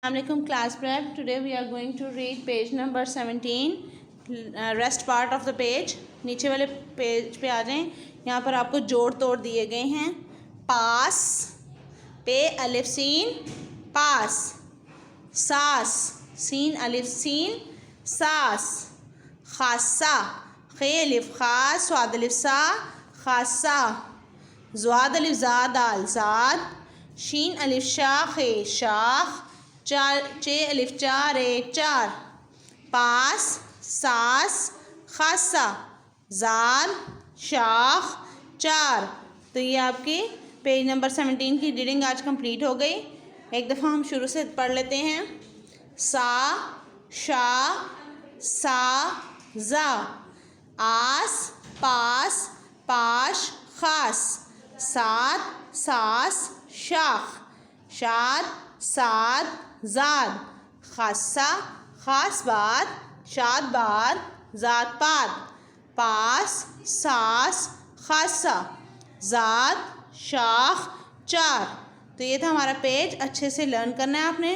Assalamualaikum class prep. Today we are going to read page number 17, rest part of the page. नीचे वाले page पे आ जाएं. यहाँ पर आपको जोड़ तोड़ दिए गए हैं. पास पे अलिफ सीन पास, सास सीन अलिफ सीन सास, खासा खे अलिफ खास स्वाद अलिफ सा खासा, ज़्वाद अलिफ ज़ा दाल ज़ाद, शीन अलिफ शा खे शाख, चार चे अलिफ चार एक चार, पास सास खासा, ज़ाद शाख चार. तो ये आपकी पेज नंबर 17 की रीडिंग आज कंप्लीट हो गई. एक दफ़ा हम शुरू से पढ़ लेते हैं. सा शा सा ज़ा, आस पास पाश खास, सात सास शाख, शाद साद ज़ाद, खासा खास बाद शाद बाद ज़ाद पाद, पास सास खासा, ज़ाद शाख चार. तो ये था हमारा पेज. अच्छे से लर्न करना है आपने.